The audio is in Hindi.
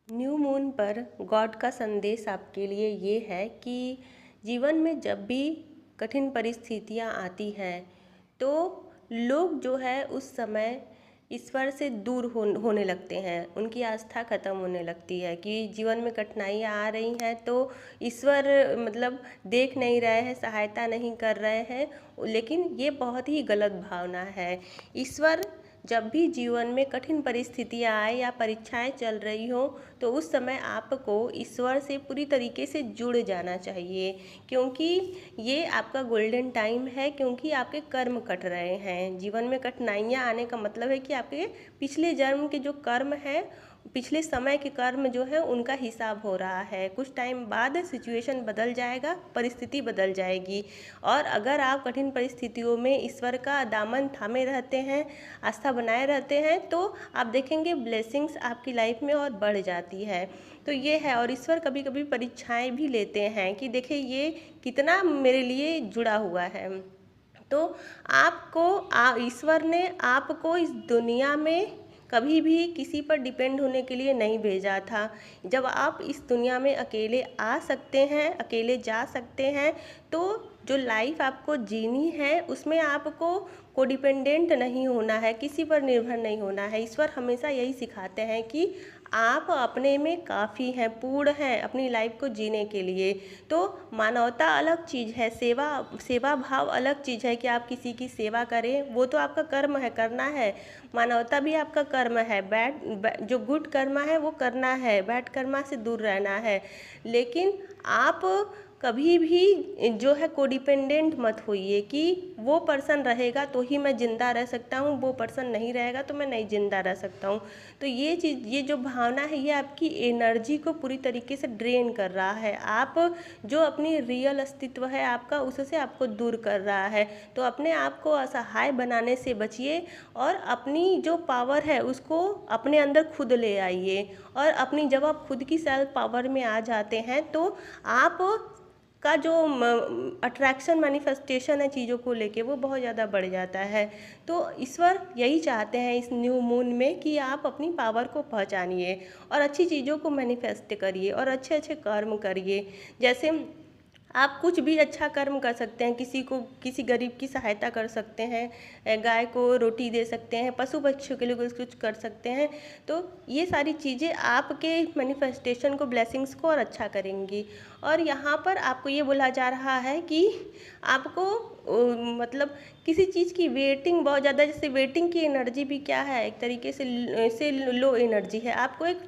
न्यू मून पर गॉड का संदेश आपके लिए ये है कि जीवन में जब भी कठिन परिस्थितियाँ आती हैं तो लोग जो है उस समय ईश्वर से दूर होने लगते हैं। उनकी आस्था खत्म होने लगती है कि जीवन में कठिनाइयाँ आ रही हैं तो ईश्वर मतलब देख नहीं रहे हैं, सहायता नहीं कर रहे हैं। लेकिन ये बहुत ही गलत भावना है। ईश्वर जब भी जीवन में कठिन परिस्थितियाँ आए या परीक्षाएं चल रही हो तो उस समय आपको ईश्वर से पूरी तरीके से जुड़ जाना चाहिए, क्योंकि ये आपका गोल्डन टाइम है। क्योंकि आपके कर्म कट रहे हैं। जीवन में कठिनाइयाँ आने का मतलब है कि आपके पिछले जन्म के जो कर्म हैं, पिछले समय के कर्म जो है उनका हिसाब हो रहा है। कुछ टाइम बाद सिचुएशन बदल जाएगा, परिस्थिति बदल जाएगी। और अगर आप कठिन परिस्थितियों में ईश्वर का दामन थामे रहते हैं, आस्था बनाए रहते हैं, तो आप देखेंगे ब्लेसिंग्स आपकी लाइफ में और बढ़ जाती है। तो ये है। और ईश्वर कभी कभी परीक्षाएं भी लेते हैं कि देखिए ये कितना मेरे लिए जुड़ा हुआ है। तो आपको ईश्वर ने आपको इस दुनिया में कभी भी किसी पर डिपेंड होने के लिए नहीं भेजा था। जब आप इस दुनिया में अकेले आ सकते हैं, अकेले जा सकते हैं, तो जो लाइफ आपको जीनी है उसमें आपको कोडिपेंडेंट नहीं होना है, किसी पर निर्भर नहीं होना है। ईश्वर हमेशा यही सिखाते हैं कि आप अपने में काफ़ी हैं, पूर्ण हैं अपनी लाइफ को जीने के लिए। तो मानवता अलग चीज़ है, सेवा सेवा भाव अलग चीज़ है कि आप किसी की सेवा करें, वो तो आपका कर्म है, करना है। मानवता भी आपका कर्म है। जो गुड कर्म है वो करना है, बैड कर्म से दूर रहना है। लेकिन आप कभी भी जो है कोडिपेंडेंट मत होइए कि वो पर्सन रहेगा तो ही मैं ज़िंदा रह सकता हूँ, वो पर्सन नहीं रहेगा तो मैं नहीं ज़िंदा रह सकता हूँ। तो ये चीज़, ये जो भावना है, ये आपकी एनर्जी को पूरी तरीके से ड्रेन कर रहा है। आप जो अपनी रियल अस्तित्व है आपका, उससे आपको दूर कर रहा है। तो अपने आप को असहाय बनाने से बचिए और अपनी जो पावर है उसको अपने अंदर खुद ले आइए। और अपनी जब आप खुद की सेल्फ पावर में आ जाते हैं तो आप का जो अट्रैक्शन मैनिफेस्टेशन है चीज़ों को लेके, वो बहुत ज़्यादा बढ़ जाता है। तो ईश्वर यही चाहते हैं इस न्यू मून में कि आप अपनी पावर को पहचानिए और अच्छी चीज़ों को मैनिफेस्ट करिए और अच्छे अच्छे कर्म करिए। जैसे आप कुछ भी अच्छा कर्म कर सकते हैं, किसी को, किसी गरीब की सहायता कर सकते हैं, गाय को रोटी दे सकते हैं, पशु पक्षियों के लिए कुछ कर सकते हैं। तो ये सारी चीज़ें आपके मैनिफेस्टेशन को, ब्लेसिंग्स को और अच्छा करेंगी। और यहाँ पर आपको ये बोला जा रहा है कि आपको मतलब किसी चीज़ की वेटिंग बहुत ज़्यादा, जैसे वेटिंग की एनर्जी भी क्या है, एक तरीके से लो एनर्जी है। आपको एक